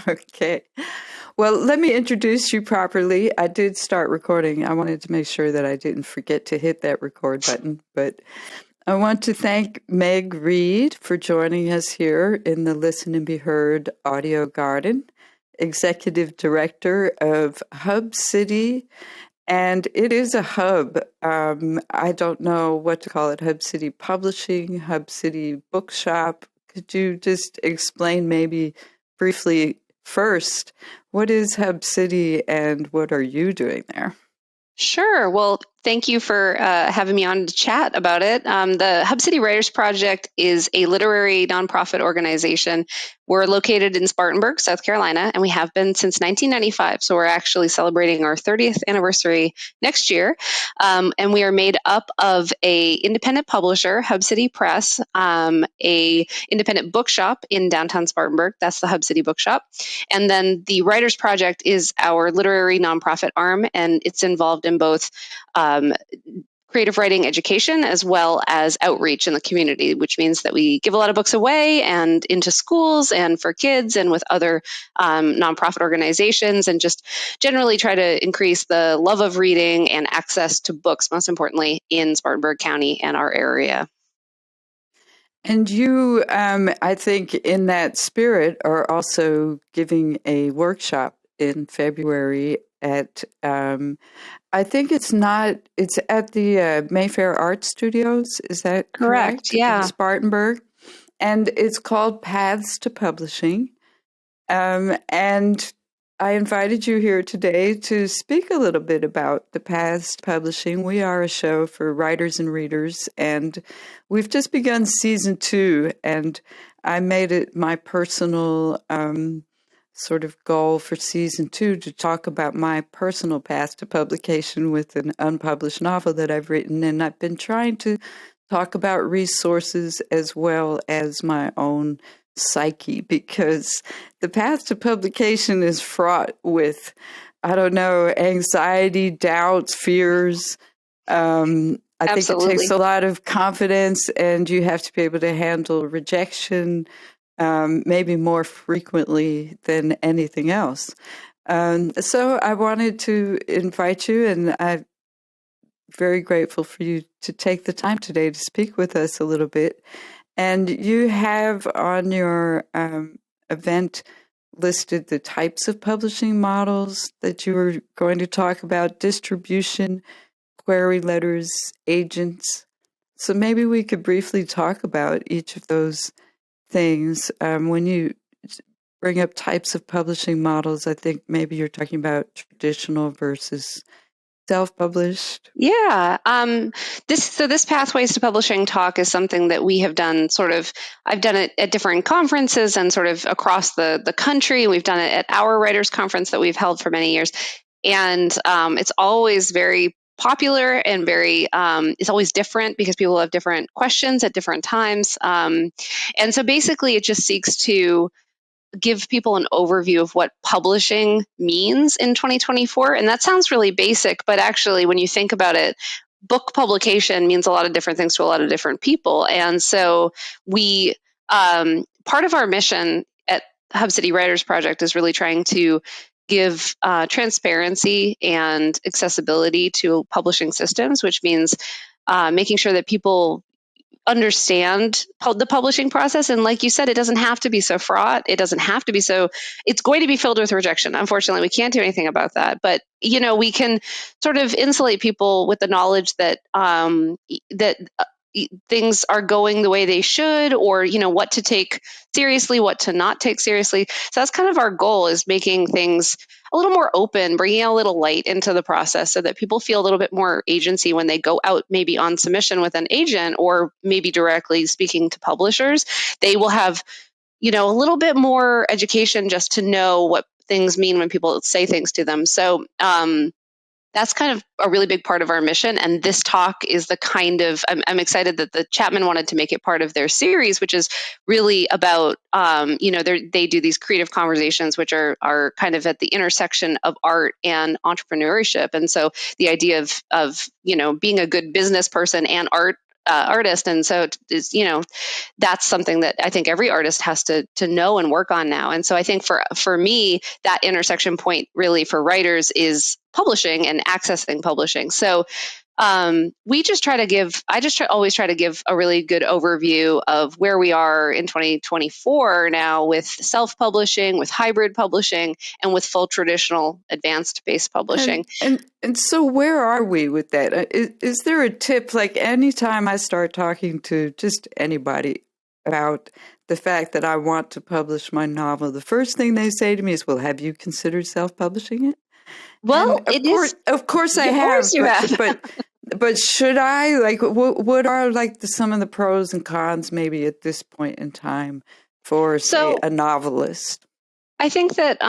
Okay. Well, let me introduce you properly. I did start recording. I wanted to make sure that I didn't forget to hit that record button, but I want to thank Meg Reid for joining us here in the Listen and Be Heard Audio Garden, Executive Director of Hub City. And it is a hub. I don't know what to call it, Hub City Publishing, Hub City Bookshop. Could you just explain maybe briefly first, what is Hub City and what are you doing there? Sure. Well, thank you for having me on to chat about it. The Hub City Writers Project is a literary nonprofit organization. We're located in Spartanburg, South Carolina, and we have been since 1995. So we're actually celebrating our 30th anniversary next year. And we are made up of a independent publisher, Hub City Press, a independent bookshop in downtown Spartanburg. That's the Hub City Bookshop. And then the Writers Project is our literary nonprofit arm, and it's involved in both creative writing education as well as outreach in the community, which means that we give a lot of books away and into schools and for kids and with other nonprofit organizations, and just generally try to increase the love of reading and access to books, most importantly, in Spartanburg County and our area. And you, I think in that spirit, are also giving a workshop in February at I think it's at the Mayfair Art Studios. Is that correct? Yeah. In Spartanburg. And it's called Paths to Publishing. And I invited you here today to speak a little bit about the Paths to Publishing. We are a show for writers and readers, and we've just begun season 2, and I made it my personal sort of goal for season 2 to talk about my personal path to publication with an unpublished novel that I've written. And I've been trying to talk about resources as well as my own psyche, because the path to publication is fraught with, I don't know, anxiety, doubts, fears. I think it takes a lot of confidence, and you have to be able to handle rejection, maybe more frequently than anything else. So I wanted to invite you, and I'm very grateful for you to take the time today to speak with us a little bit. And you have on your event listed the types of publishing models that you were going to talk about: distribution, query letters, agents. So maybe we could briefly talk about each of those things. When you bring up types of publishing models, I think maybe you're talking about traditional versus self-published. Yeah. This Pathways to Publishing talk is something that we have done I've done it at different conferences and sort of across the country. We've done it at our writers conference that we've held for many years. And it's always very popular and it's always different because people have different questions at different times. And so basically it just seeks to give people an overview of what publishing means in 2024. And that sounds really basic, but actually when you think about it, book publication means a lot of different things to a lot of different people. And so we, part of our mission at Hub City Writers Project is really trying to give transparency and accessibility to publishing systems, which means making sure that people understand the publishing process. And like you said, it doesn't have to be so fraught. It doesn't have to be it's going to be filled with rejection. Unfortunately, we can't do anything about that. But, we can sort of insulate people with the knowledge that, things are going the way they should, or, what to take seriously, what to not take seriously. So that's kind of our goal, is making things a little more open, bringing a little light into the process so that people feel a little bit more agency when they go out, maybe on submission with an agent, or maybe directly speaking to publishers. They will have, a little bit more education just to know what things mean when people say things to them. So, that's kind of a really big part of our mission. And this talk is I'm excited that the Chapman wanted to make it part of their series, which is really about, they do these creative conversations, which are kind of at the intersection of art and entrepreneurship. And so the idea of being a good business person and art artist. And so it's, that's something that I think every artist has to know and work on now. And so I think for me, that intersection point really for writers is publishing and accessing publishing. So we just try to give, always try to give a really good overview of where we are in 2024 now with self-publishing, with hybrid publishing, and with full traditional advanced-based publishing. And so where are we with that? Is there a tip, like anytime I start talking to just anybody about the fact that I want to publish my novel, the first thing they say to me is, well, have you considered self-publishing it? Well, and of course I have, but should I, like, what are like some of the pros and cons maybe at this point in time for, say, a novelist? I think that,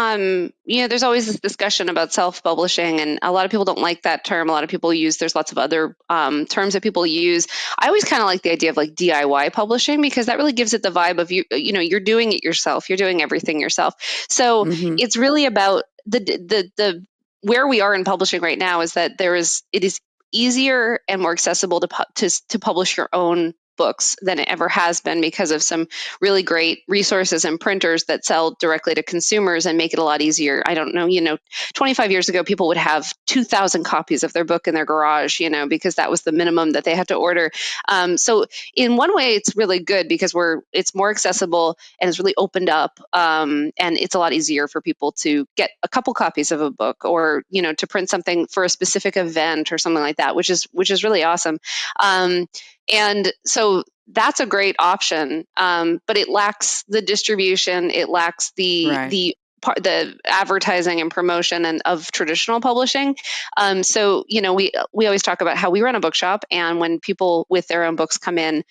there's always this discussion about self-publishing, and a lot of people don't like that term. A lot of people there's lots of other terms that people use. I always kind of like the idea of like DIY publishing, because that really gives it the vibe of you're doing it yourself. You're doing everything yourself. So it's really about the where we are in publishing right now is that it is easier and more accessible to publish your own books than it ever has been, because of some really great resources and printers that sell directly to consumers and make it a lot easier. I don't know, 25 years ago, people would have 2,000 copies of their book in their garage, because that was the minimum that they had to order. So in one way, it's really good because it's more accessible and it's really opened up. And it's a lot easier for people to get a couple copies of a book, or, to print something for a specific event or something like that, which is really awesome. And so that's a great option, but it lacks the distribution. It lacks the advertising and promotion and of traditional publishing. So we always talk about how we run a bookshop, and when people with their own books come in,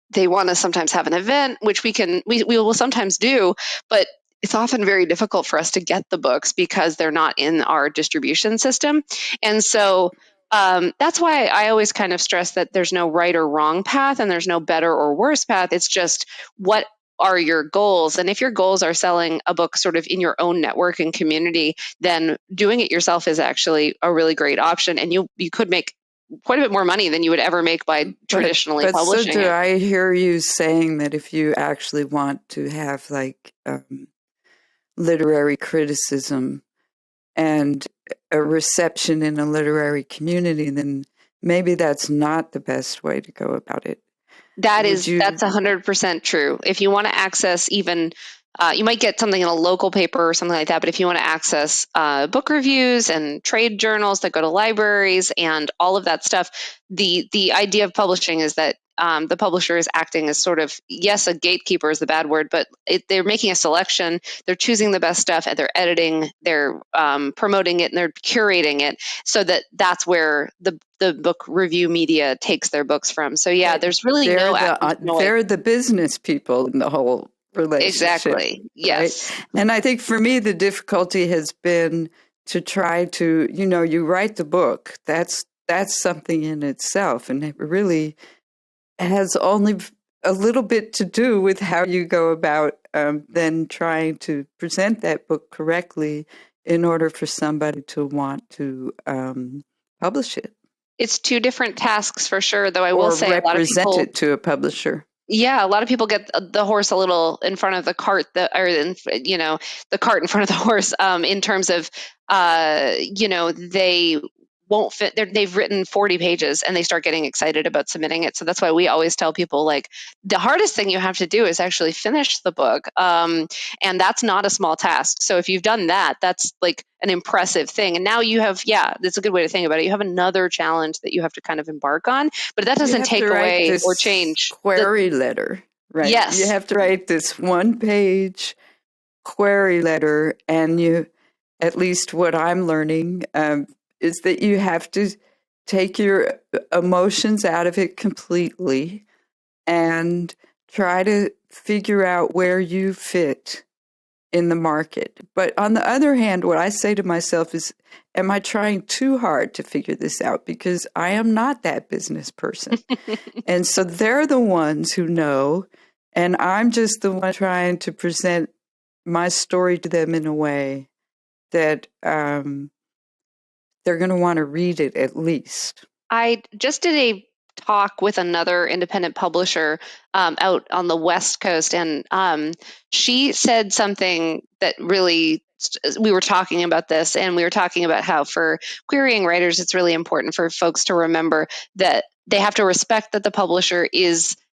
they want to sometimes have an event, which we will sometimes do, but it's often very difficult for us to get the books because they're not in our distribution system. And so that's why I always kind of stress that there's no right or wrong path, and there's no better or worse path. It's just, what are your goals? And if your goals are selling a book sort of in your own network and community, then doing it yourself is actually a really great option. And you could make quite a bit more money than you would ever make by traditionally publishing. So do I hear you saying that if you actually want to have like literary criticism and a reception in a literary community, then maybe that's not the best way to go about it? That's 100% true. If you want to access even, you might get something in a local paper or something like that, but if you want to access book reviews and trade journals that go to libraries and all of that stuff, the idea of publishing is that the publisher is acting as sort of, yes, a gatekeeper is the bad word, but they're making a selection, they're choosing the best stuff, and they're editing, they're promoting it, and they're curating it, so that's where the book review media takes their books from. So there's really they're the business people in the whole relationship. Exactly. Yes. Right? And I think for me, the difficulty has been to try to, you write the book. That's something in itself, and it really has only a little bit to do with how you go about then trying to present that book correctly in order for somebody to want to publish it. It's two different tasks for sure, though I will say a lot of people represent it to a publisher. Yeah, a lot of people get the horse a little in front of the cart, the cart in front of the horse, in terms of, they won't fit. They've written 40 pages and they start getting excited about submitting it. So that's why we always tell people, like, the hardest thing you have to do is actually finish the book. And that's not a small task. So if you've done that, that's like an impressive thing. And now you have, that's a good way to think about it. You have another challenge that you have to kind of embark on, but that doesn't take away or change. Query letter, right? Yes. You have to write this 1-page query letter, and at least what I'm learning, is that you have to take your emotions out of it completely and try to figure out where you fit in the market. But on the other hand, what I say to myself is, am I trying too hard to figure this out? Because I am not that business person. And so they're the ones who know, and I'm just the one trying to present my story to them in a way that they're going to want to read it at least. I just did a talk with another independent publisher out on the West Coast, and she said something that really, we were talking about this, and we were talking about how for querying writers, it's really important for folks to remember that they have to respect that the publisher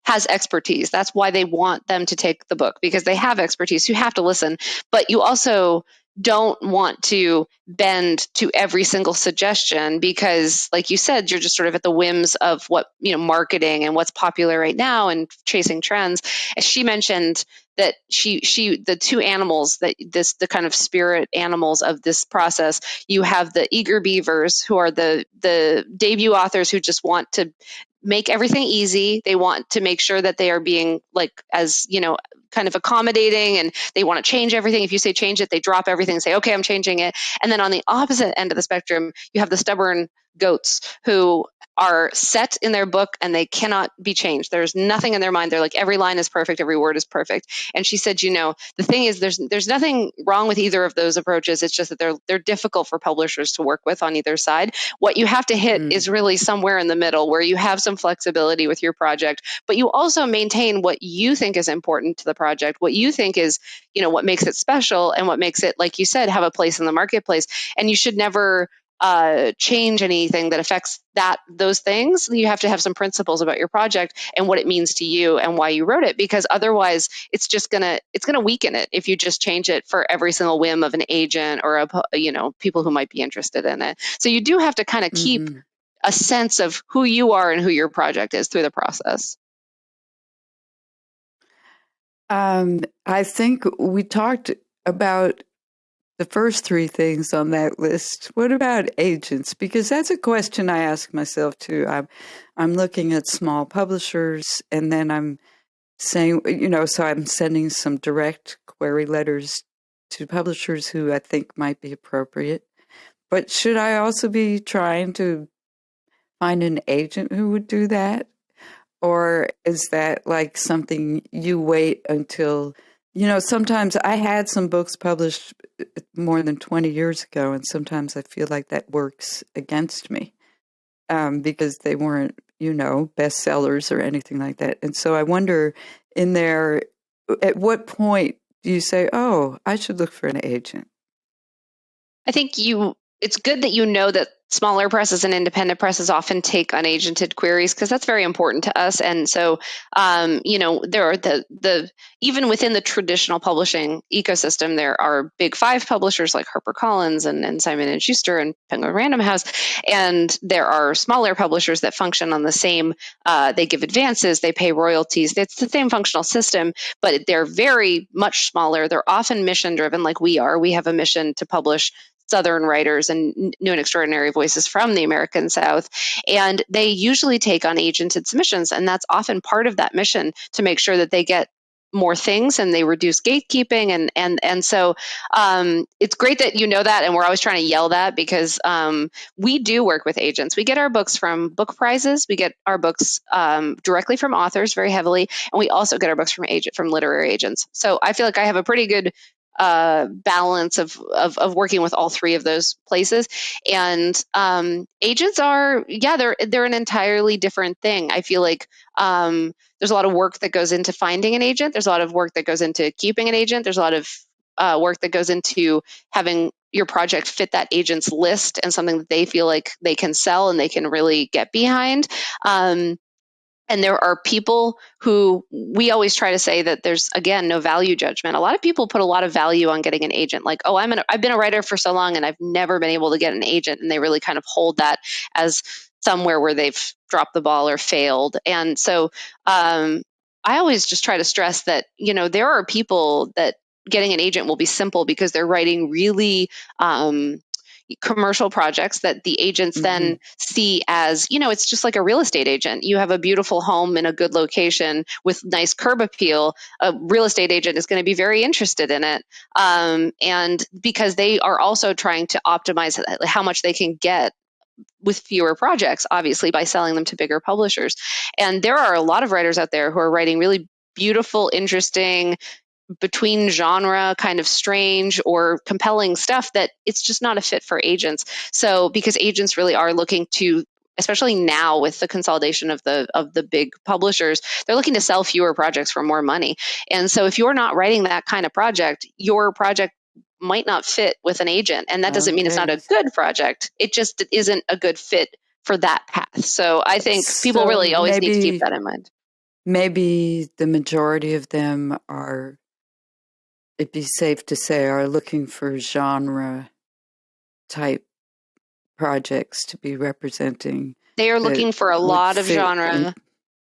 has expertise. That's why they want them to take the book, because they have expertise. You have to listen, but you also don't want to bend to every single suggestion, because like you said, you're just sort of at the whims of what, marketing and what's popular right now and chasing trends. As she mentioned that the two animals the kind of spirit animals of this process, you have the eager beavers, who are the debut authors who just want to make everything easy. They want to make sure that they are being, like, as kind of accommodating, and they want to change everything. If you say change it, they drop everything and say, okay, I'm changing it. And then on the opposite end of the spectrum, you have the stubborn goats who are set in their book and they cannot be changed. There's nothing in their mind. They're like, every line is perfect, every word is perfect. And she said, the thing is, there's nothing wrong with either of those approaches. It's just that they're difficult for publishers to work with on either side. What you have to hit is really somewhere in the middle, where you have some flexibility with your project, but you also maintain what you think is important to the project, what you think is, what makes it special, and what makes it, like you said, have a place in the marketplace. And you should never change anything that affects those things. You have to have some principles about your project and what it means to you and why you wrote it, because otherwise it's gonna weaken it if you just change it for every single whim of an agent or people who might be interested in it. So you do have to kind of keep a sense of who you are and who your project is through the process. I think we talked about the first three things on that list. What about agents? Because that's a question I ask myself too. I'm looking at small publishers, and then I'm saying, so I'm sending some direct query letters to publishers who I think might be appropriate. But should I also be trying to find an agent who would do that? Or is that like something you wait until, sometimes I had some books published more than 20 years ago, and sometimes I feel like that works against me because they weren't, bestsellers or anything like that. And so I wonder at what point do you say, oh, I should look for an agent? I think it's good that that smaller presses and independent presses often take unagented queries, because that's very important to us. And so, there are even within the traditional publishing ecosystem, there are big five publishers like HarperCollins and Simon & Schuster and Penguin Random House. And there are smaller publishers that function on the same, they give advances, they pay royalties. It's the same functional system, but they're very much smaller. They're often mission driven, like we are. We have a mission to publish Southern writers and new and extraordinary voices from the American South. And they usually take on agented submissions. And that's often part of that mission, to make sure that they get more things and they reduce gatekeeping. And so it's great that that. And we're always trying to yell that, because we do work with agents. We get our books from book prizes. We get our books directly from authors very heavily. And we also get our books from literary agents. So I feel like I have a pretty good balance of working with all three of those places. And agents are, they're an entirely different thing. I feel like there's a lot of work that goes into finding an agent. There's a lot of work that goes into keeping an agent. There's a lot of work that goes into having your project fit that agent's list and something that they feel like they can sell and they can really get behind. And there are people who, we always try to say that there's, again, no value judgment. A lot of people put a lot of value on getting an agent. Like, oh, I've been a writer for so long and I've never been able to get an agent. And they really kind of hold that as somewhere where they've dropped the ball or failed. And so I always just try to stress that, there are people that getting an agent will be simple, because they're writing really commercial projects that the agents then see as, it's just like a real estate agent. You have a beautiful home in a good location with nice curb appeal. A real estate agent is going to be very interested in it. And because they are also trying to optimize how much they can get with fewer projects, obviously, by selling them to bigger publishers. And there are a lot of writers out there who are writing really beautiful, interesting, between genre, kind of strange or compelling stuff that it's just not a fit for agents. So because agents really are looking to especially now with the consolidation of the big publishers, they're looking to sell fewer projects for more money. And so if you're not writing that kind of project, your project might not fit with an agent. And that doesn't mean it's not Okay. a good project. It just isn't a good fit for that path. So I think people So really always need to keep that in mind. maybe the majority of them are, it'd be safe to say, are looking for genre type projects to be representing They are that looking for a would lot of fit in. genre.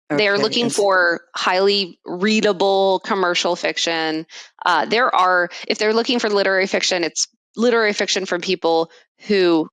They are Okay. looking for highly readable commercial fiction. If they're looking for literary fiction, it's literary fiction from people who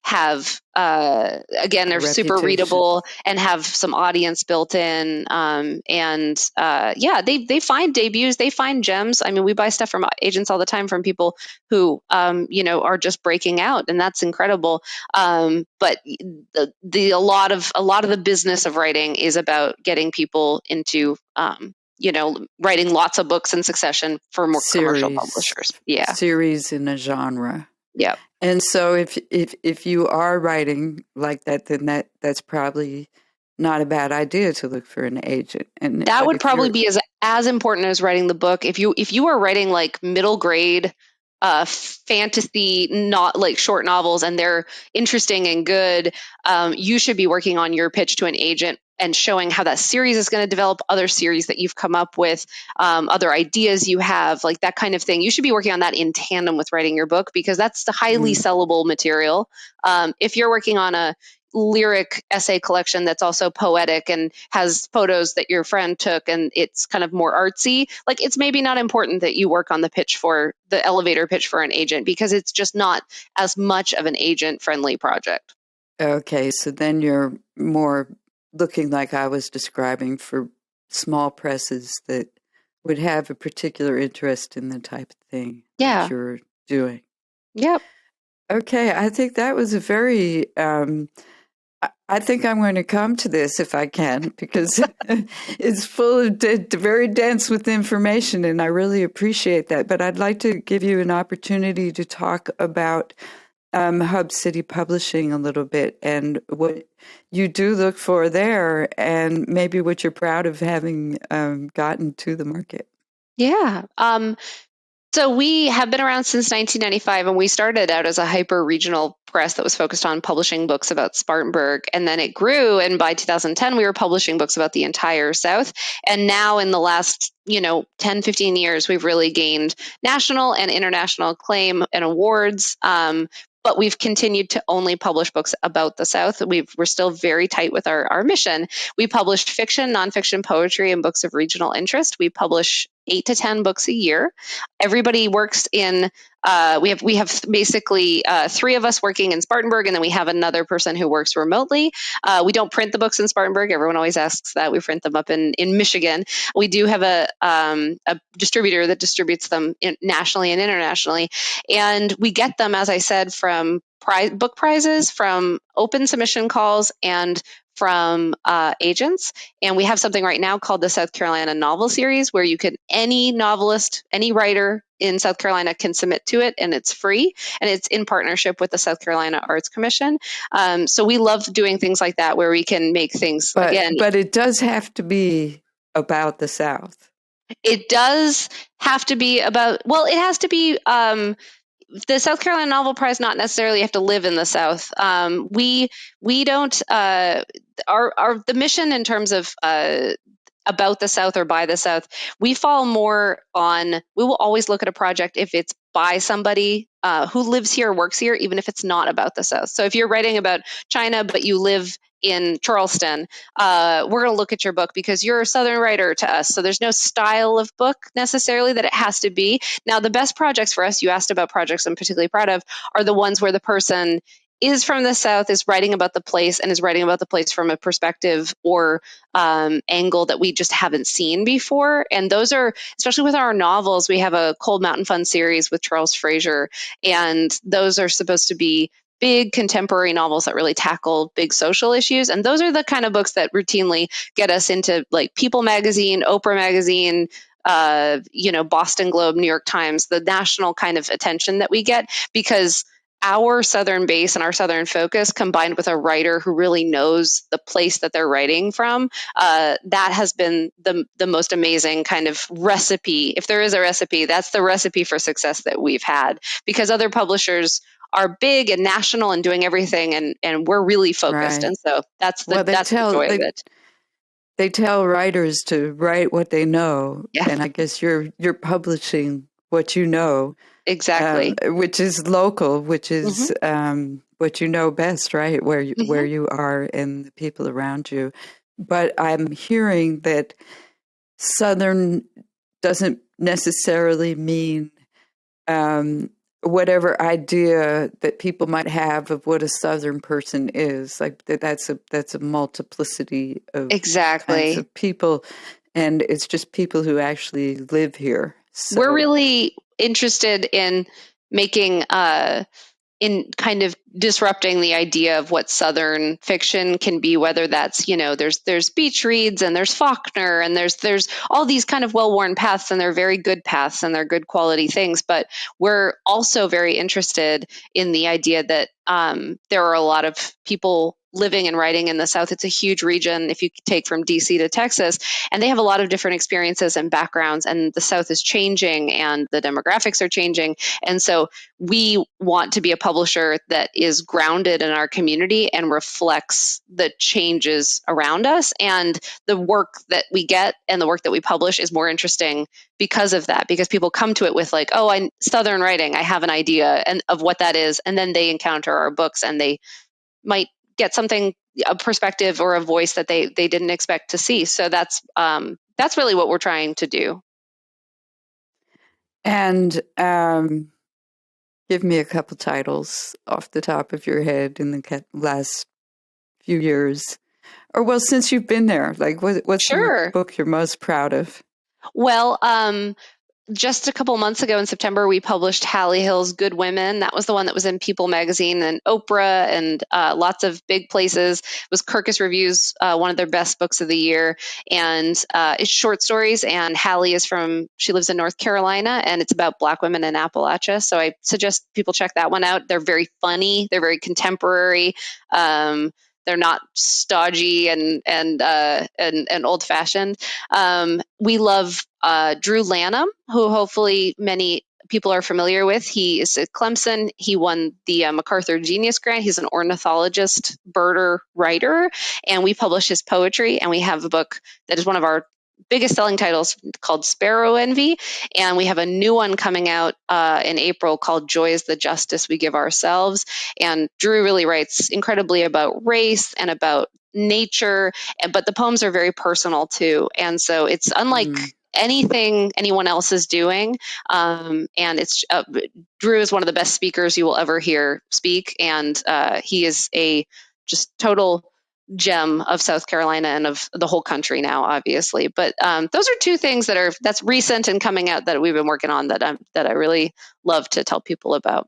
have, again, A they're super reputation. readable and have some audience built in. Yeah, they find debuts, they find gems. I mean, we buy stuff from agents all the time from people who, are just breaking out, and that's incredible. But a lot of the business of writing is about getting people into, writing lots of books in succession for more commercial publishers. Yeah. Series in a genre. Yeah. And so if you are writing like that, then that's probably not a bad idea to look for an agent. That But would if probably you're be as important as writing the book. If you are writing like middle grade fantasy, not like short novels, and they're interesting and good, you should be working on your pitch to an agent and showing how that series is going to develop, other series that you've come up with, other ideas you have, like that kind of thing. You should be working on that in tandem with writing your book, because that's the highly sellable material. If you're working on a lyric essay collection that's also poetic and has photos that your friend took and it's kind of more artsy, like it's maybe not important that you work on the elevator pitch for an agent, because it's just not as much of an agent friendly project. okay, so then you're more looking like I was describing for small presses that would have a particular interest in the type of thing that Yeah. you're doing. Yep. Okay, I think that was a very I think I'm going to come to this if I can, because it's full of very dense with information, and I really appreciate that. But I'd like to give you an opportunity to talk about Hub City Publishing a little bit and what you do look for there, and maybe what you're proud of having gotten to the market. Yeah. So we have been around since 1995, and we started out as a hyper-regional press that was focused on publishing books about Spartanburg, and then it grew, and by 2010 we were publishing books about the entire South. And now in the last 10, 15 years, we've really gained national and international acclaim and awards. But we've continued to only publish books about the South. We're still very tight with our mission. We publish fiction, nonfiction, poetry, and books of regional interest. We publish 8 to 10 books a year. Everybody works in. We have basically 3 of us working in Spartanburg, and then we have another person who works remotely. We don't print the books in Spartanburg. Everyone always asks that. We print them up in Michigan. We do have a distributor that distributes them nationally and internationally, and we get them, as I said, from book prizes, from open submission calls, and from agents. And we have something right now called the South Carolina Novel Series, where any novelist, any writer in South Carolina can submit to it, and it's free, and it's in partnership with the South Carolina Arts Commission. So we love doing things like that, where we can make things, again. But it does have to be about the South. It does have to be about, well, it has to be, the South Carolina Novel Prize not necessarily have to live in the South. We don't, the mission in terms of about the South or by the South, we fall more on, we will always look at a project if it's by somebody who lives here, works here, even if it's not about the South. So if you're writing about China, but you live in Charleston, we're going to look at your book because you're a Southern writer to us. So there's no style of book necessarily that it has to be. Now, the best projects for us, you asked about projects I'm particularly proud of, are the ones where the person is from the South, is writing about the place, and is writing about the place from a perspective or angle that we just haven't seen before. And those are, especially with our novels, we have a Cold Mountain Fun series with Charles Fraser, and those are supposed to be big contemporary novels that really tackle big social issues. And those are the kind of books that routinely get us into like People magazine, Oprah magazine, Boston Globe, New York Times, the national kind of attention that we get, because our Southern base and our Southern focus combined with a writer who really knows the place that they're writing from, that has been the most amazing kind of recipe. If there is a recipe, that's the recipe for success that we've had, because other publishers are big and national and doing everything, and we're really focused. Right. And so that's Well, the joy of it. they tell writers to write what they know, Yeah, and I guess you're publishing what you know, exactly. which is local, which Hmm. is what you know best, right? Where Hmm. you are and the people around you. But I'm hearing that Southern doesn't necessarily mean um, whatever idea that people might have of what a Southern person is. Like that's a multiplicity of kinds Exactly. of people, and it's just people who actually live here. We're So really interested in making in kind of disrupting the idea of what Southern fiction can be, whether that's, there's beach reads and there's Faulkner and there's all these kind of well-worn paths, and they're very good paths and they're good quality things. But we're also very interested in the idea that there are a lot of people living and writing in the South. It's a huge region if you take from DC to Texas, and they have a lot of different experiences and backgrounds, and the South is changing and the demographics are changing. And so we want to be a publisher that is grounded in our community and reflects the changes around us. And the work that we get and the work that we publish is more interesting because of that, because people come to it with like, oh, I Southern writing, I have an idea and of what that is. And then they encounter our books and they might get something, a perspective or a voice that they didn't expect to see. So that's really what we're trying to do. and give me a couple titles off the top of your head in the last few years, or well, since you've been there. Like, what's the Sure. book you're most proud of? Well, just a couple months ago in September, we published Hallie Hill's Good Women. That was the one that was in People magazine and Oprah and lots of big places. It was Kirkus Review's one of their best books of the year. And it's short stories. And Hallie she lives in North Carolina, and it's about Black women in Appalachia. So I suggest people check that one out. They're very funny. They're very contemporary. They're not stodgy and old fashioned. We love Drew Lanham, who hopefully many people are familiar with. He is at Clemson. He won the MacArthur Genius Grant. He's an ornithologist, birder, writer, and we publish his poetry. And we have a book that is one of our biggest selling titles called Sparrow Envy. And we have a new one coming out in April called Joy is the Justice We Give Ourselves. And Drew really writes incredibly about race and about nature, but the poems are very personal too. And so it's unlike Mm. anything anyone else is doing. And it's Drew is one of the best speakers you will ever hear speak. And he is a just total gem of South Carolina and of the whole country now, obviously. But those are two things that's recent and coming out that we've been working on that I really love to tell people about.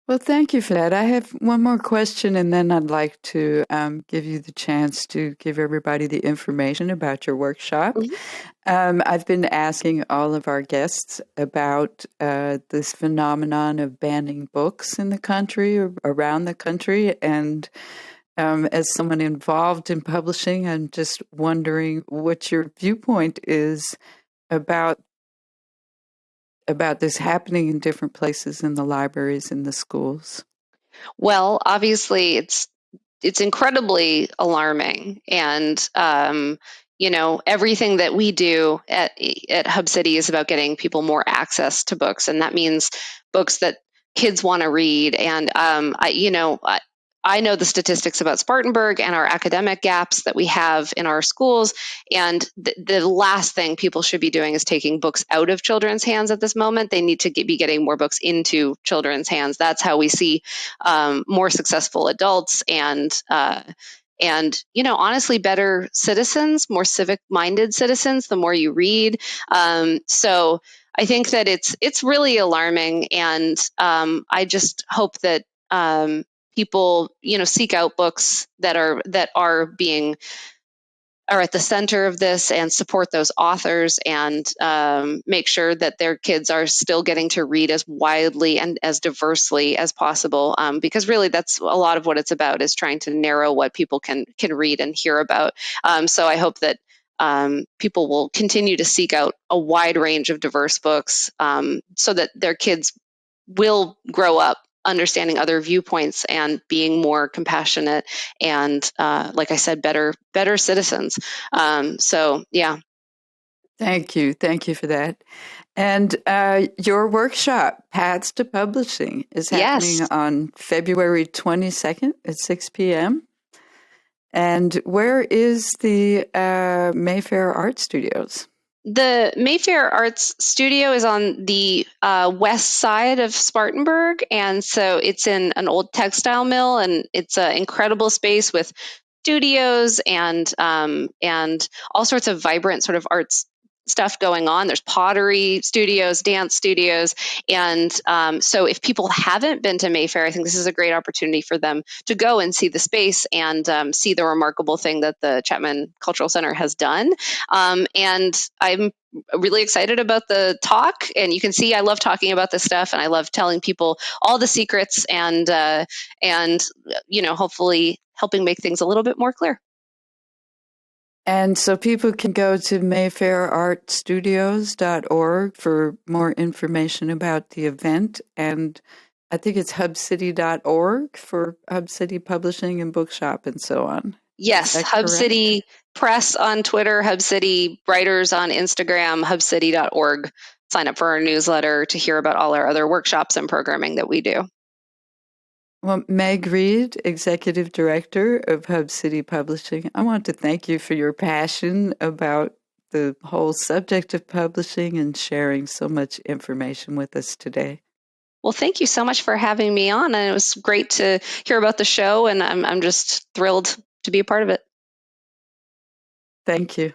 Well, thank you for that. I have one more question, and then I'd like to give you the chance to give everybody the information about your workshop. Mhm. I've been asking all of our guests about this phenomenon of banning books in the country or around the country. And as someone involved in publishing, I'm just wondering what your viewpoint is about this happening in different places in the libraries and the schools. Well, obviously, it's incredibly alarming, and everything that we do at Hub City is about getting people more access to books, and that means books that kids want to read. And I know the statistics about Spartanburg and our academic gaps that we have in our schools. And the last thing people should be doing is taking books out of children's hands at this moment. They need to be getting more books into children's hands. That's how we see more successful adults and honestly better citizens, more civic minded citizens the more you read. So I think that it's really alarming, and I just hope that people seek out books that are being are at the center of this and support those authors and make sure that their kids are still getting to read as widely and as diversely as possible. Because really, that's a lot of what it's about, is trying to narrow what people can read and hear about. So I hope that people will continue to seek out a wide range of diverse books so that their kids will grow up understanding other viewpoints and being more compassionate and, like I said, better citizens. So yeah. Thank you for that. And your workshop, Paths to Publishing, is happening Yes. on February 22nd at 6 p.m. And where is the Mayfair Art Studios? The Mayfair Arts Studio is on the west side of Spartanburg, and so it's in an old textile mill, and it's an incredible space with studios and all sorts of vibrant sort of arts stuff going on. There's pottery studios, dance studios, and so if people haven't been to Mayfair, I think this is a great opportunity for them to go and see the space and see the remarkable thing that the Chapman Cultural Center has done. And I'm really excited about the talk, and you can see I love talking about this stuff, and I love telling people all the secrets and hopefully helping make things a little bit more clear. And so people can go to mayfairartstudios.org for more information about the event. And I think it's hubcity.org for Hub City Publishing and Bookshop and so on. Yes, Hub correct? City Press on Twitter, Hub City Writers on Instagram, hubcity.org. Sign up for our newsletter to hear about all our other workshops and programming that we do. Well, Meg Reid, Executive Director of Hub City Publishing, I want to thank you for your passion about the whole subject of publishing and sharing so much information with us today. Well, thank you so much for having me on. And it was great to hear about the show, and I'm just thrilled to be a part of it. Thank you.